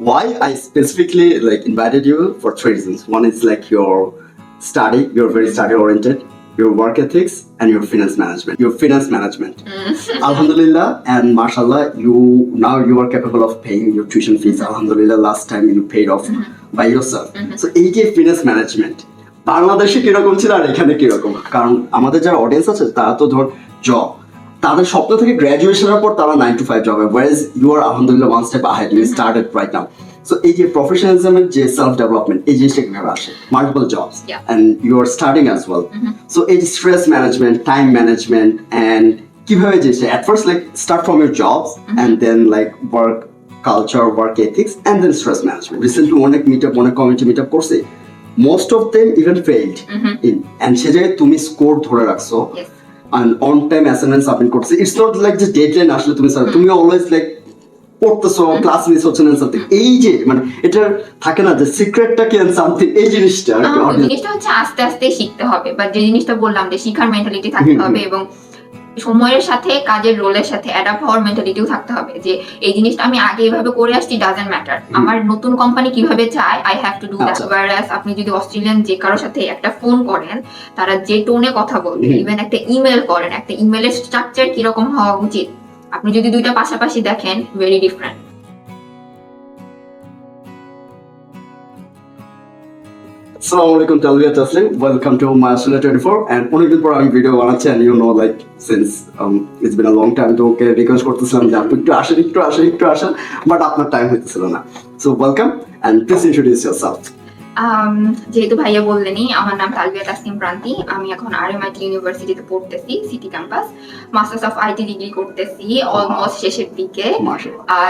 why I specifically like invited you for three reasons. One is like your study, you're very study oriented, your work ethics, and your finance management. Your finance management. Alhamdulillah and mashallah, you are capable of paying your tuition fees. Alhamdulillah, last time you paid off by yourself. So এই যে finance management বাংলাদেশে কিরকম ছিল আর এখানে কিরকম, কারণ আমাদের যারা অডিয়েন্স আছে তারা তো ধর জব, তাদের স্বপ্ন থেকে গ্র্যাজুয়েশনের পর তারা 9 to 5 জবে, whereas you are alhamdulillah one step ahead, you started right now. So এই যে প্রফেশনালিজমের যে সেলফ ডেভেলপমেন্ট এই জিনিসটা কিভাবে আসে, multiple jobs and you are starting as well. So এই যে stress management, time management and কিভাবে যে at first like start from your jobs and then like work culture, work ethics and then stress management. Recently অনেক meetup, অনেক community meetup করছে, most of them even failed in and সে জায়গায় তুমি score ধরে রাখছো and on time assignment submit করছে. It's not like যে deadline আসলে তুমি অলওয়েজ লাইক পড়তেছো, ক্লাস মিস হচ্ছে না সামথিং, এই যে মানে এটা থাকে না যে সিক্রেটটা কি সামথিং, এই জিনিসটা হচ্ছে আস্তে আস্তে শিখতে হবে, বা যে জিনিসটা বললাম যে শিখার মেন্টালিটি থাকতে হবে এবং সময়ের সাথে কাজের রোলের সাথে অ্যাডাপ্ট হওয়ার মেন্টালিটিও থাকতে হবে, যে এই জিনিসটা আমি আগে এইভাবে করে আসছি, ডাজন্ট ম্যাটার, আমার নতুন কোম্পানি কিভাবে চায়, I have to do that. Warsaw আপনি যদি অস্ট্রেলিয়ান যে কারোর সাথে একটা ফোন করেন, তারা যে টোনে কথা বলবে, ইভেন একটা ইমেল করেন, একটা ইমেলের স্ট্রাকচার কিরকম হওয়া উচিত, আপনি যদি দুইটা পাশাপাশি দেখেন, very different. Assalamu alaikum Talvia Taslim, welcome to my Australia 24 and অনেকদিন পর আমি ভিডিও বানাচ্ছি and you know like since it's been a long time তো ওকে রিকোয়েস্ট করতেছিলাম যে আপনি একটু আসেন বাট আপনার টাইম হইতেছিল না, so welcome and please introduce yourself. যেহেতু ভাইয়া বললেনই, আমার নাম তালবিয়া তাসনিম প্রান্তি, আমি এখন RMIT ইউনিভার্সিটিতে পড়তেছি, city campus, masters of IT degree করতেছি, অলমোস্ট শেষের দিকে,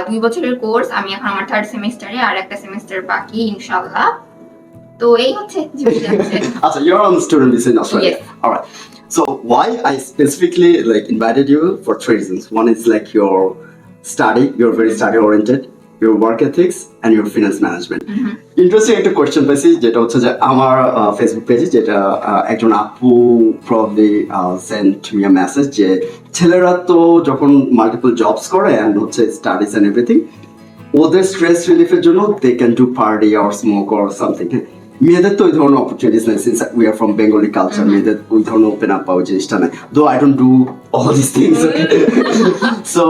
2 বছরের কোর্স, আমি এখন আমার 3rd সেমিস্টারে, আর একটা সেমিস্টার বাকি ইনশাআল্লাহ। তো এই হচ্ছে আচ্ছা, you're on student visa in Australia. Yes. All right, so why I specifically like invited you for three reasons. One is like your study, you're very study oriented, your work ethics and your finance management. Interesting একটা question পাইছি, যেটা হচ্ছে যে আমার Facebook পেজে, যেটা একজন আপু probably sent me a message, যে ছেলেরা তো যখন মাল্টিপল জবস করে এন্ড হচ্ছে স্টাডিজ এন্ড এভরিথিং, ওদের স্ট্রেস রিলিফের জন্য they can do party or smoke or something. মেয়েদের তো ওই ধরনের অপরচুনিটিস নাই, since we are from Bengali culture, মেয়েদের ওই ধরনের ওপেন আপ পাওয়ার জিনিসটা নাই, though I don't do all this things. So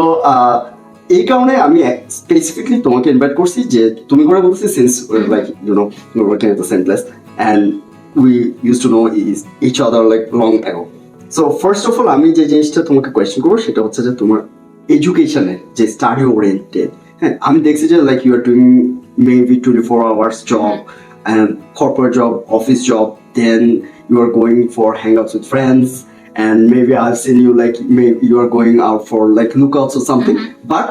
এই কারণে আমি স্পেসিফিকলি তোমাকে ইনভাইট করছি, যে তুমি করে বলছি since like you know you are working at the same place and we use to know each other like long ago. So first of all আমি যে জিনিসটা তোমাকে কোয়েশ্চেন করবো সেটা হচ্ছে যে তোমার এডুকেশনের যে স্টাডি ওরিয়েন্টেড, হ্যাঁ আমি দেখছি যে like you are doing maybe 24 hours job and corporate job, office job, then you are going for hangouts with friends and maybe I've seen you like maybe you are going out for like lookouts or something, but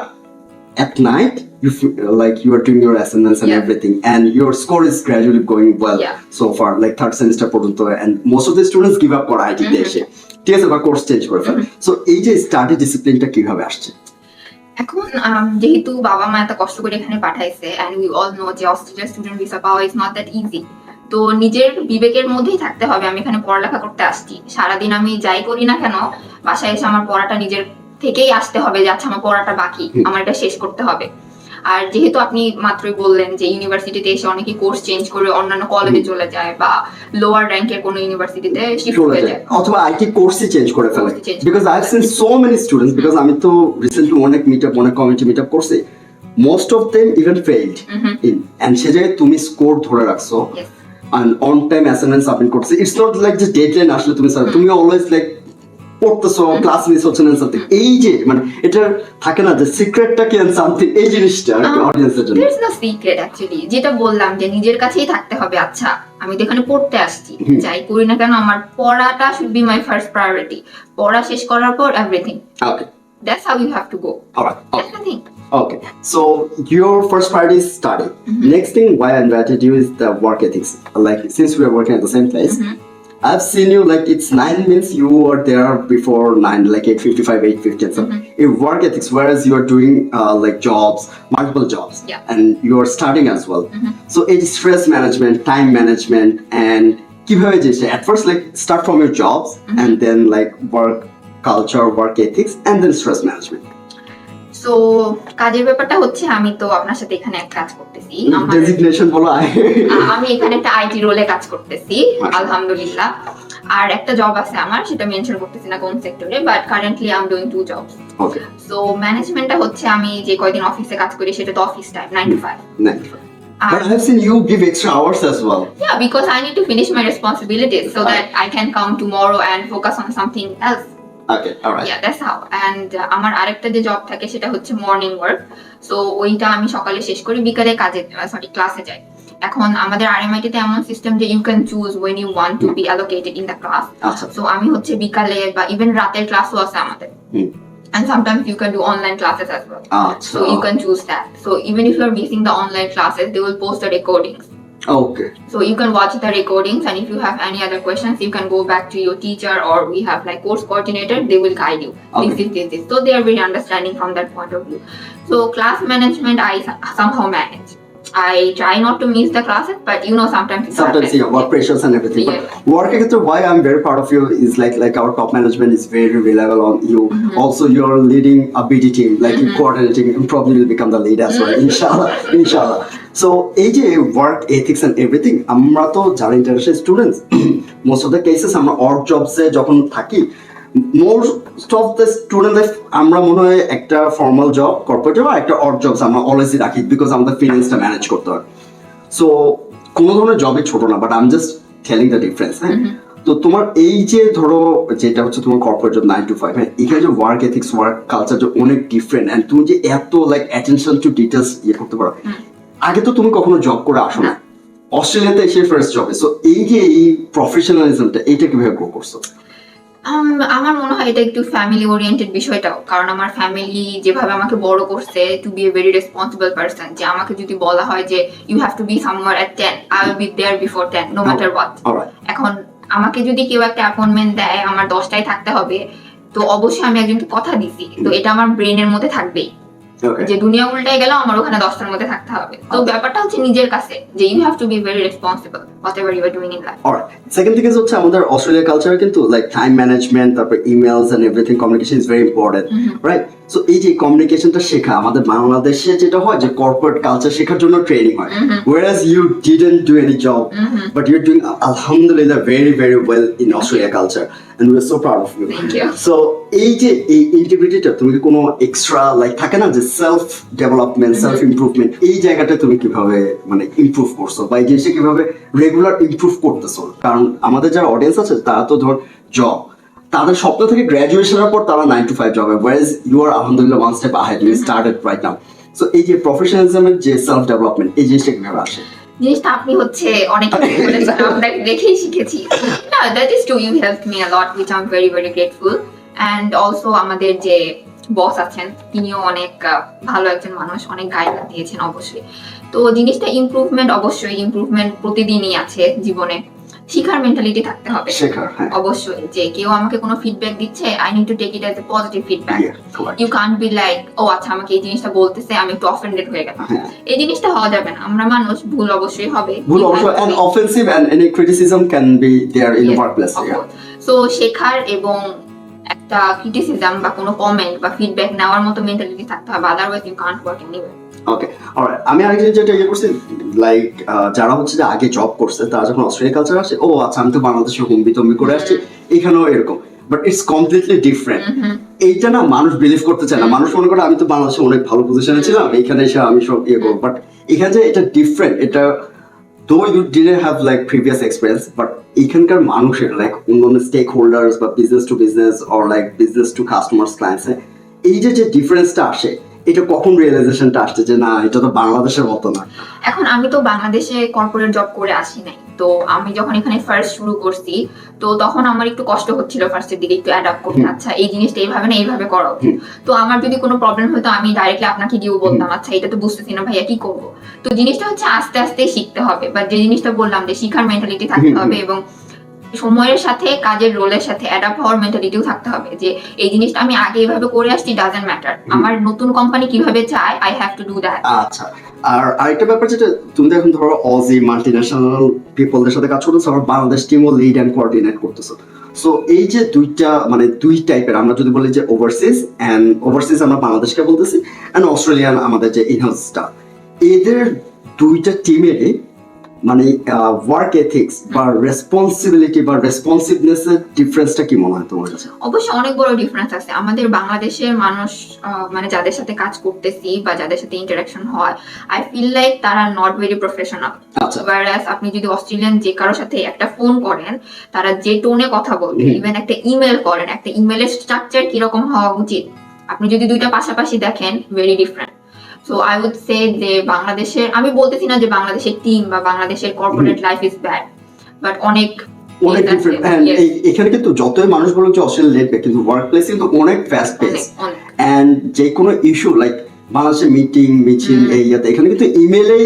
at night you feel like you are doing your assignments and everything and your score is gradually going well so far, like 3rd semester পর্যন্ত, and most of the students give up for IT দেশে, ঠিক আছে, বা course change করে ফেলে। So এই যে study ডিসিপ্লিনটা কিভাবে আসছে? এখন যেহেতু বাবা মা এত কষ্ট করে এখানে পাঠাইছে, এন্ড উই অল নো যে অস্ট্রেলিয়া স্টুডেন্ট ভিসা পাওয়া ইজ নট দ্যাট ইজি, তো নিজের বিবেকের মধ্যেই থাকতে হবে আমি এখানে পড়ালেখা করতে আসছি, সারাদিন আমি যাই করি না কেন বাসায় এসে আমার পড়াটা নিজের থেকেই আসতে হবে, যে আচ্ছা আমার পড়াটা বাকি, আমার এটা শেষ করতে হবে। আর যেহেতু আপনি মাত্রই বললেন যে ইউনিভার্সিটিতে এসে অনেকে কোর্স চেঞ্জ করে অন্যান্য কলেজে চলে যায় বা লোয়ার র্যাঙ্কের কোনো ইউনিভার্সিটিতে শিফট হয়ে যায়, অথবা আইটি কোর্সই চেঞ্জ করে ফেলে, because I have seen so many students, because আমি তো রিসেন্টলি অনেক মিটআপ, অনেক কমিউনিটি মিটআপ করছি, most of them even failed in and সে জায়গায় তুমি স্কোর ধরে রাখছো and on time assignment submit করছে। It's not like যে ডেডলাইন আসলে তুমি অলওয়েজ লাইক পড়তেছো, ক্লাস মিস হচ্ছে না সামথিং, এই যে মানে এটা থাকে না যে সিক্রেটটা কি সামথিং, এই জিনিসটা অডিয়েন্সের জন্য। There's no secret actually, যেটা বললাম যে নিজের কাছেই থাকতে হবে, আচ্ছা আমি তো এখানে পড়তে আসছি, যাই করি না কেন আমার পড়াটা should be my first priority, পড়া শেষ করার পর everything. Okay, that's how you have to go. All right, that's the thing. Okay, so your first priority is study. Next thing why I invited you is the work ethics. Like since we are working at the same place, I've seen you like it's 9 means you were there before 9, like 8:55, 8:50 and something. In work ethics, whereas you are doing like jobs, multiple jobs, and you are studying as well. So it's stress management, time management, and কিভাবে যে at first like start from your jobs and then like work culture, work ethics, and then stress management. So কাজের ব্যাপারটা হচ্ছে আমি তো আপনার সাথে এখানে এক কাজ করতেছি ডেজিগনেশন বলো আমি এখানে একটা আইটি রোলে কাজ করতেছি আচ্ছা। আলহামদুলিল্লাহ। আর একটা জব আছে আমার, সেটা মেনশন করতেছি না কোন সেক্টরে, but currently I am doing 2 jobs. Okay so ম্যানেজমেন্টটা হচ্ছে আমি যে কয়দিন অফিসে কাজ করি সেটা তো office time 9 to 5। Nice But I have seen you give extra hours as well. Yeah, because I need to finish my responsibilities so that I can come tomorrow and focus on something else. Okay, all right. Yeah, that's how. And আমার আরেকটা যে job থাকে সেটা হচ্ছে morning work. So ওইটা আমি সকালে শেষ করি, বিকালে ক্লাসে যাই। এখন আমাদের RMIT তে এমন সিস্টেম যে you can choose when you want to be allocated in the class. আচ্ছা সো আমি হচ্ছে বিকালে বা ইভেন রাতের ক্লাসও আছে আমাদের। হুম। And sometimes you can do online classes as well. আচ্ছা So you can choose that. So even if you're missing the online classes, they will post the recordings. Okay. So you can watch the recordings, and if you have any other questions, you can go back to your teacher, or we have like course coordinator, they will guide you. Okay. This. So they are very understanding from that point of view. So class management, I somehow manage. I try not to miss the classes, but sometimes it Sometimes happens. work pressures and everything. Yeah. But work ক্ষেত্রে why I'm very proud of you is like our top management is very reliable on you. Also you're leading a BD team, like you coordinating and probably will become the lead as well. Inshallah. So এই যে work ethics and everything, আমরা তো যারা international students, most of the cases আমরা odd jobs এ যখন থাকি, most of the student life আমরা মনে হয় একটা ফর্মাল জব, কর্পোরেট জব আর একটা অড জবস আমরা অলওয়েজই রাখি বিকজ আমাদের ফিনান্সটা ম্যানেজ করতে হয়। সো কোনো ধরনের জবই ছোট না, but I am just telling the difference. হ্যাঁ, তো তোমার এই যে ধরো যেটা হচ্ছে তোমার কর্পোরেট জব 9 to 5, হ্যাঁ, এখানে যে ওয়ার্ক এথিক্স ওয়ার্ক কালচার যে অনেক ডিফারেন্ট, এন্ড তুমি যে এত লাইক অ্যাটেনশন টু ডিটেলস করতে পারো, আগে তো তুমি কখনো জব করে আসো না, অস্ট্রেলিয়াতে এসে ফার্স্ট জবে। সো এই যে এই প্রফেশনালিজমটা এইটা কিভাবে গ্রো করছো? আমার মনে হয় এটা একটু ফ্যামিলি ওরিয়েন্টেড বিষয়টাও, কারণ আমার ফ্যামিলি যেভাবে আমাকে বড় করছে to be a very responsible person, যে আমাকে যদি বলা হয় যে you have to be somewhere at 10, I will be there before 10 no matter what. এখন আমাকে যদি কেউ একটা অ্যাপয়েন্টমেন্ট দেয় আমার 10টায় থাকতে হবে, তো অবশ্যই আমি একজনকে কথা দিছি, তো এটা আমার ব্রেনের মধ্যে থাকবেই যে দুনিয়া উল্টায় গেল আমার ওখানে 10টার মধ্যে থাকতে হবে। তো ব্যাপারটা হচ্ছে নিজের কাছে যে you have to be very responsible whatever you are doing in life. Alright, second thing is হচ্ছে আমাদের অস্ট্রেলিয়া কালচারে কিন্তু লাইক টাইম ম্যানেজমেন্ট, তারপর emails and everything, communication is very important, right? So এই যে কমিউনিকেশনটা শেখা আমাদের বাংলাদেশে যেটা হয় যে কর্পোরেট কালচার শেখার জন্য ট্রেনিং হয়, whereas you didn't do any job, but you're doing alhamdulillah very very well in Australia culture and we're so proud of you. Thank you. So এই যে এই ইন্টিগ্রিটিটা তুমি কি কোনো এক্সট্রা লাইক থাকে না যে সেলফ ডেভেলপমেন্ট, সেলফ ইমপ্রুভমেন্ট, এই জায়গাটা তুমি কিভাবে মানে ইমপ্রুভ করছো বা এই জিনিসটা কিভাবে রেগুলার ইমপ্রুভ করতেছো? কারণ আমাদের যারা অডিয়েন্স আছে তারা তো ধর জব, তাদের স্বপ্ন থেকে গ্র্যাজুয়েশনের পর তারা 9 to 5 জবে, whereas you are alhamdulillah one step ahead, you started right now. So এই যে প্রফেশনালিজমের যে সেলফ ডেভেলপমেন্ট, এই জিনিসটা কিভাবে আসে? জিনিসটা আপনি হচ্ছে অনেক কিছু বলেছেন, আপনাকে দেখেই শিখেছি। না, that is true, you helped me a lot which I am very very grateful. And also আমাদের যে বস আছেন তিনিও অনেক ভালো একজন মানুষ, অনেক গাইডলাইন দিয়েছেন অবশ্যই। তো জিনিসটা ইমপ্রুভমেন্ট, অবশ্যই ইমপ্রুভমেন্ট প্রতিদিনই আছে জীবনে। শিখার মেন্টালিটি থাকতে হবে অবশ্যই, যে কেউ আমাকে কোনো ফিডব্যাক দিচ্ছে, I need to take it as a positive feedback. You can't be like ও আচ্ছা আমাকে এই জিনিসটা বলতেছে আমি একটু অফেন্ডেড হয়ে গেলাম, এই জিনিসটা হওয়া যাবে না। আমরা মানুষ, ভুল অবশ্যই হবে, ভুল অবশ্যই, and offensive and any criticism can be there in the workplace. So শেখার এবং একটা ক্রিটিসিজম বা কোনো কমেন্ট বা ফিডব্যাক নেওয়ার মতো মেন্টালিটি থাকতে হবে, otherwise you can't work anywhere. Okay, alright. আমি আরেকটা যেটা করছি লাইক যারা হচ্ছে যে আগে জব করছে তারা যখন অস্ট্রেলিয়া কালচার আসে, ও আচ্ছা আমি তো বাংলাদেশে হুম্বি করে আসছি, এখানেও এরকম, বাট ইটস কমপ্লিটলি ডিফারেন্ট। এইটা না মানুষ বিলিভ করতে চায় না, মানুষ মনে করে আমি তো বাংলাদেশে অনেক ভালো পজিশনে ছিলাম, এখানে এসে আমি সব করবো, বাট এখানে যে এটা ডিফারেন্ট, এটা though you didn't have like previous experience, but এখানকার মানুষের লাইক অন্য স্টেক হোল্ডার্স বা business to business or like business to customers clients, এই যে ডিফারেন্সটা আসে, এটা কখন রিয়েলাইজেশনটা আসছে যে না এটা তো বাংলাদেশের মতো না? এখন আমি তো বাংলাদেশে কর্পোরেট জব করে আসি নাই, তো আমি যখন এখানে ফার্স্ট শুরু করছি তো তখন আমার একটু কষ্ট হচ্ছিল ফার্স্টের দিকে একটু অ্যাডাপ্ট করতে, আচ্ছা এই জিনিসটা এইভাবে না এইভাবে করা উচিত। তো আমার যদি কোনো প্রবলেম হতো আমি ডাইরেক্টলি আপনাকে গিয়েও বলতাম আচ্ছা এটা তো বুঝতেছি না ভাইয়া কি করবো। তো জিনিসটা হচ্ছে আস্তে আস্তে শিখতে হবে, বা যে জিনিসটা বললাম যে শিখার মেন্টালিটি থাকতে হবে এবং সময়ের সাথে কাজের রোলের সাথে অ্যাডাপ্ট হওয়ার মেন্টালিটিও থাকতে হবে, যে এই জিনিসটা আমি আগে এইভাবে করে আসছি, ডাজন্ট ম্যাটার, আমার নতুন কোম্পানি কিভাবে চায়, I have to do that. আচ্ছা, আর আরেকটা ব্যাপার যেটা তুমি এখন ধরো অজি মাল্টিন্যাশনাল পিপলদের সাথে কাজ করতেছো, আর বাংলাদেশ টিমও লিড এন্ড কোঅর্ডিনেট করতেছো, সো এই যে দুই টাইপের, আমরা যদি বলি যে ওভারসিজ আমরা বাংলাদেশকে বলতেছি, অ্যান্ড অস্ট্রেলিয়ান আমাদের যে ইনহাউস স্টাফ, এদের দুইটা টিমেরই মানে ওয়ার্ক এথিক্স বা রেসপন্সিবিলিটি বা রেসপন্সিভনেস এর ডিফারেন্সটা কি মনে হয় তোমার কাছে? অবশ্যই অনেক বড় ডিফারেন্স আছে। আমাদের বাংলাদেশের মানুষ মানে যাদের সাথে কাজ করতেছি বা যাদের সাথে ইন্টারাকশন হয়, আই ফিল লাইক তারা নট ভেরি প্রফেশনাল। আচ্ছা। ওয়ারাস আপনি যদি অস্ট্রেলিয়ান যে কারোর সাথে একটা ফোন করেন, তারা যে টোনে কথা বলবে, ইভেন একটা ইমেল করেন, একটা ইমেলের স্ট্রাকচার কিরকম হওয়া উচিত, আপনি যদি দুইটা পাশাপাশি দেখেন, very different. So I would say যে বাংলাদেশের, আমি বলতেছি না যে বাংলাদেশের টিম বা বাংলাদেশের corporate life is bad, but অনেক ডিফারেন্ট। এখানে কিন্তু যতই মানুষ বলুক যে অস্ট্রেলিয়া লেট ব্যাক, কিন্তু ওয়ার্ক প্লেস কিন্তু অনেক ফাস্ট পেস, এন্ড যে কোনো ইস্যু লাইক বাংলাদেশের মিছিল এই ইয়াতে, এখানে কিন্তু ইমেলেই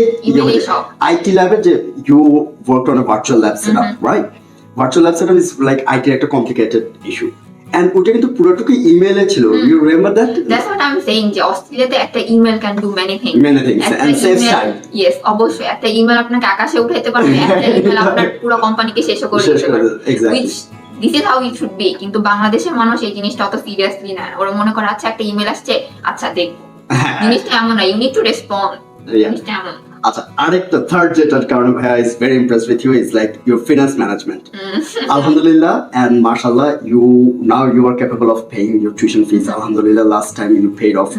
আইটি ল্যাবে যে you work on a virtual lab setup, right? Virtual lab setup is like আইটির একটা কমপ্লিকেটেড ইস্যু, and ওটা কিন্তু পুরোটুকু ইমেলে ছিল। You remember that? That's what I am saying, যে অস্ট্রেলিয়াতে একটা email can do many things and saves time. Yes, অবশ্যই একটা ইমেল আপনাকে আকাশে উঠাইতে পারবে, একটা ইমেল আপনার পুরো কোম্পানিকে শেষ করে দিতে পারবে। Exactly, this is how it should be. কিন্তু বাংলাদেশের মানুষ এই জিনিসটা অত সিরিয়াসলি নেয়। ওরা মনে করে আচ্ছা একটা ইমেল আসছে, আচ্ছা দেখবো। জিনিসটা এমন না, ইউ নিড টু রেসপন্ড। জিনিসটা এমন। আচ্ছা, আরেকটা থার্ড যেটার কারণে ভাইয়া is very impressed with you is like your finance management. Alhamdulillah and mashallah, you are capable of paying your tuition fees. Alhamdulillah, last time you paid off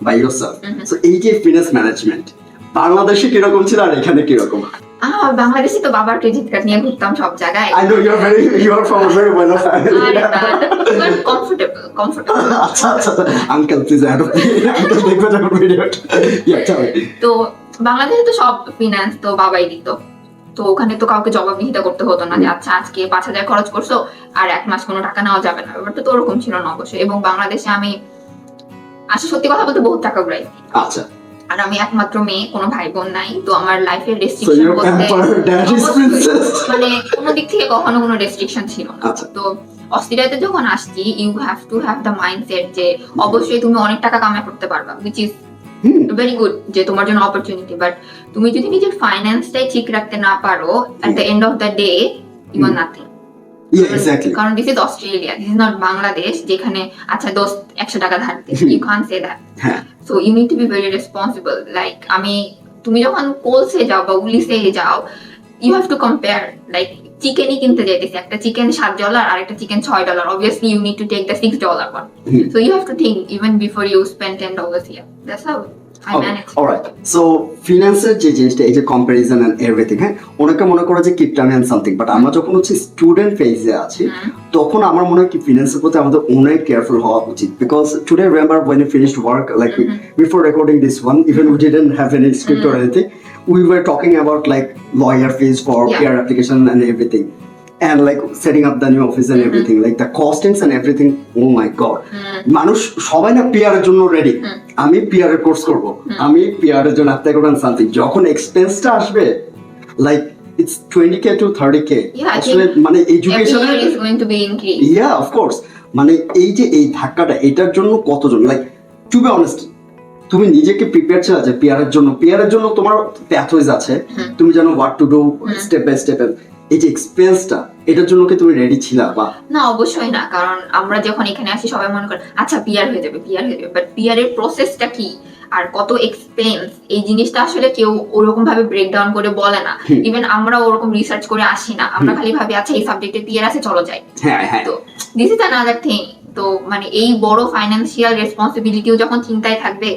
by yourself. So এই যে finance management বাংলাদেশে কিরকম ছিল আর এখানে কিরকম? বাংলাদেশে তো বাবার ক্রেডিট কার্ড নিয়ে ঘুরতাম সব জায়গায়। I know you are from a very well off family. Comfortable. আচ্ছা, uncle please add of uncle দেখবে যখন ভিডিওটা। ইয়া, চলো। তো বাংলাদেশে তো সব ফিনান্স তো বাবাই দিত, তো ওখানে তো কাউকে জবাবদিহিতা করতে হতো না যে আচ্ছা আজকে 5,000 খরচ করছো আর এক মাস কোনো টাকা নেওয়া যাবে না, ব্যাপারটা তো ওরকম ছিল না অবশ্যই। এবং বাংলাদেশে আমি সত্যি কথা বলতে বহুত টাকা উড়াইছি। আচ্ছা। আর আমি একমাত্র মেয়ে, কোনো ভাই বোন নাই, তো আমার লাইফের So restriction you're emperor, dad is princess. মানে কোনো দিক থেকে কখনো কোনো রেস্ট্রিকশন ছিল না। তো অস্ট্রেলিয়াতে যখন আসছি, you have to have the mindset যে অবশ্যই তুমি অনেক টাকা কামাই করতে পারবা, which is ভেরি গুড, যে তোমার জন্য অপরচুনিটি। বাট তুমি যদি নিজের ফাইন্যান্সটাই ঠিক রাখতে না পারো, at the end of the day you are nothing. কারণ this is Australia, this is not Bangladesh যেখানে আচ্ছা দোস্ত 100 টাকা ধার দে, you can't say that. So you need to be very responsible. Like তুমি যখন কোলসে যাও বা উলিসে যাও, you have to compare. Like চিকেনই কিনতে যাইতেছি, একটা চিকেন $7 আর একটা chicken $6, obviously you need to take the $6 one. So you have to think even before you spend $10 here. That's how I manage. Alright. So ফিনান্সের যে জিনিসটা, এই যে কম্পারিজন এন্ড এভরিথিং, হ্যাঁ, অনেকে মনে করে যে keep time and something, but আমরা যখন হচ্ছে স্টুডেন্ট ফেজে আছি, তখন আমার মনে হয় কি ফিনান্সের প্রতি আমাদের অনেক কেয়ারফুল হওয়া উচিত। Because today remember when you finished work, like before recording this one, even we didn't have any script or anything, we were talking about like lawyer fees for PR application and everything, and like setting up the new office and everything, like the costings and everything. Oh my god, মানুষ সবাই না PR এর জন্য ready, আমি PR এর course করব, আমি PR এর জন্য অ্যাপ্লাই করব সামথিং। যখন এক্সপেন্সটা আসবে like it's 20k to 30k, আসলে মানে education is going to be increased. Yeah of course, মানে এই যে এই ধাক্কাটা, এটার জন্য কতজন, লাইক টু বি অনেস্ট, তুমি নিজেকে প্রিপেয়ার ছিল যে পিআর এর জন্য তোমার প্যাথওয়েজ আছে, তুমি জানো what to do step by step. এই যে এক্সপেন্সটা, এটার জন্য কি তুমি রেডি ছিলা? বা না, অবশ্যই না। কারণ আমরা যখন এখানে আসি সবাই মনে করে আচ্ছা পিআর হয়ে যাবে, বাট পিআর এর প্রসেসটা কি আর কত এক্সপেন্স, এই জিনিসটা আসলে কেউ ওরকম ভাবে ব্রেকডাউন করে বলে না। ইভেন আমরা ওরকম রিসার্চ করে আসি না, আমরা খালি ভাবি আচ্ছা এই সাবজেক্টে পিআর আছে, চলো যাই। তো দিস ইজ অ্যানাদার থিং। তো মানে এই বড় ফাইন্যান্সিয়াল রেসপন্সিবিলিটিও যখন চিন্তায় থাকবে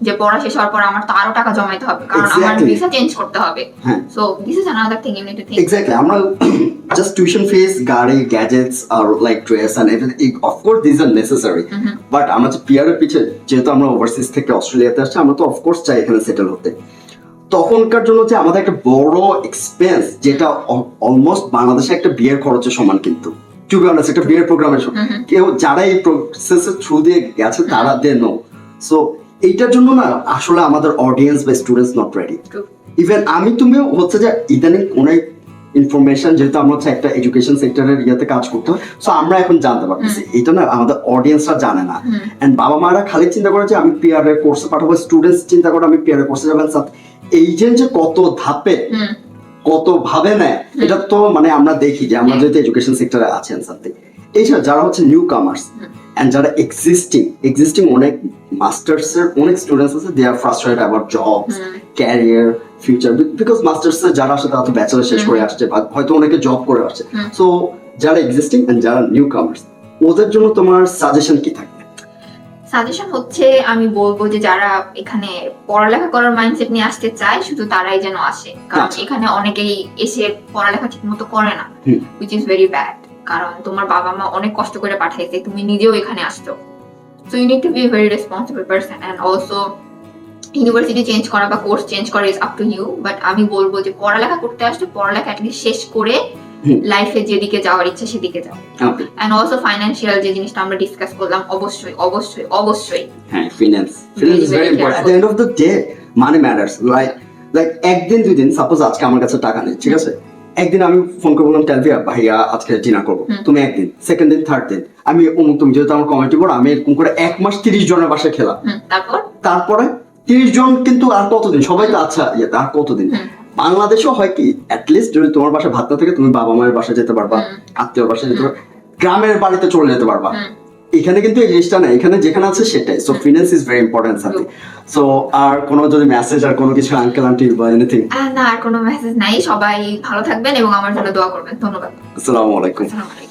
যে পড়া শেষ হওয়ার পর আমার তো আরো টাকা জমাইতে হবে, কারণ আমার ভিসা চেঞ্জ করতে হবে। So this is another thing you need to think. Exactly, আমরা just tuition fees, গাড়ি, গ্যাজেটস আর like dress and everything, of course this are necessary, but আমরা যে পিআর এর পিছে, যেহেতু আমরা ওভারসিজ থেকে অস্ট্রেলিয়াতে আসছি, আমরা তো অফ কোর্স চাই এখানে সেটেল হতে। তখনকার জন্য যে আমাদের একটা বড় এক্সপেন্স, যেটা অলমোস্ট বাংলাদেশে একটা বিয়ের খরচের সমান, কিন্তু টু বি অনেস্ট একটা বিয়ের প্রোগ্রামের সমান, কেউ যারা এই প্রসেসের থ্রু দিয়ে গেছে তারা দে নো। সো এইটার জন্য না আসলে আমাদের অডিয়েন্স বা স্টুডেন্টস নট রেডি। ইভেন তুমিও হচ্ছে যে ইদানিং অনেক ইনফরমেশন, যেহেতু আমরা হচ্ছে একটা এডুকেশন সেক্টরের ইয়াতে কাজ করতে হয়, সো আমরা এখন জানতে পারতেছি, এটা না আমাদের অডিয়েন্সরা জানে না। এন্ড বাবা মারা খালি চিন্তা করে যে আমি পিআর এর কোর্সে পাঠাবো, স্টুডেন্টস চিন্তা করে আমি পিআর এর কোর্সে যাবেন। এইজেন্ট যে কত ধাপে কত ভাবে নেয়, এটা তো মানে আমরা দেখি যে আমরা যেহেতু এডুকেশন সেক্টরে আছেন সামথিং, এছাড়া যারা হচ্ছে নিউ কামার্স এন্ড যারা এক্সিস্টিং অনেক মাস্টার্স এর অনেক স্টুডেন্টস আছে, they are frustrated about jobs, career, future, because masters এ যারা আসে তারা তো ব্যাচেলর শেষ করে আসছে বা হয়তো অনেকে জব করে আসছে। সো যারা এক্সিস্টিং এন্ড যারা নিউ কামার্স, ওদের জন্য তোমার সাজেশন কি থাকবে? সাজেশন হচ্ছে আমি বলবো যে যারা এখানে পড়ালেখা করার মাইন্ডসেট নিয়ে আসতে চায় শুধু তারাই যেন আসে, কারণ আচ্ছা। এখানে অনেকেই এসে পড়ালেখা ঠিক মতো করে না, which is very bad, কারণ তোমার বাবা মা অনেক কষ্ট করে পাঠাইছে, তুমি নিজেও এখানে আসছো, so you need to be a very responsible person, and also university change করা বা কোর্স চেঞ্জ করা is up to you, but আমি বলবো যে পড়ালেখা করতে আসলে পড়ালেখা অ্যাটলিস্ট শেষ করে লাইফে যেদিকে যাওয়ার ইচ্ছা সেদিকে যাও। ওকে, এন্ড অলসো ফাইন্যান্সিয়াল যে জিনিসটা আমরা ডিসকাস করলাম, অবশ্যই অবশ্যই অবশ্যই হ্যাঁ, finance Very, is very very important. At careful. The end of the day money matters. Like একদিন দুই দিন, সাপোজ আজকে আমার কাছে টাকা নেই, ঠিক আছে, একদিন আমি ফোন করে বললাম টেলভিয়া ভাইয়া আজকে ডিনার করবো, তুমি একদিন, সেকেন্ড দিন, থার্ড দিন আমি অমুক, তুমি যেহেতু আমার কমিটি বোর্ড, আমি এরকম করে 1 মাস 30 জনের বাসায় খেলাম, তারপরে 30 জন কিন্তু আর কতদিন, সবাই তো আচ্ছা আর কতদিন। বাংলাদেশেও হয় কি, অ্যাটলিস্ট যদি তোমার বাসায় ভাত না থাকে তুমি বাবা মায়ের বাসায় যেতে পারবা, আত্মীয়র বাসায় যেতে পারবা, গ্রামের বাড়িতে চলে যেতে পারবা। এখানে কিন্তু এই জিনিসটা না, এখানে যেখানে আছে সেটাই। So finance is very important something. So আর কোনো যদি মেসেজ আর কোনো কিছু আঙ্কেল আন্টি বা এনিথিং? না, আর কোনো মেসেজ নাই, সবাই ভালো থাকবেন এবং আমার জন্য দোয়া করবেন। ধন্যবাদ। আসসালামু আলাইকুম। আসসালামু আলাইকুম।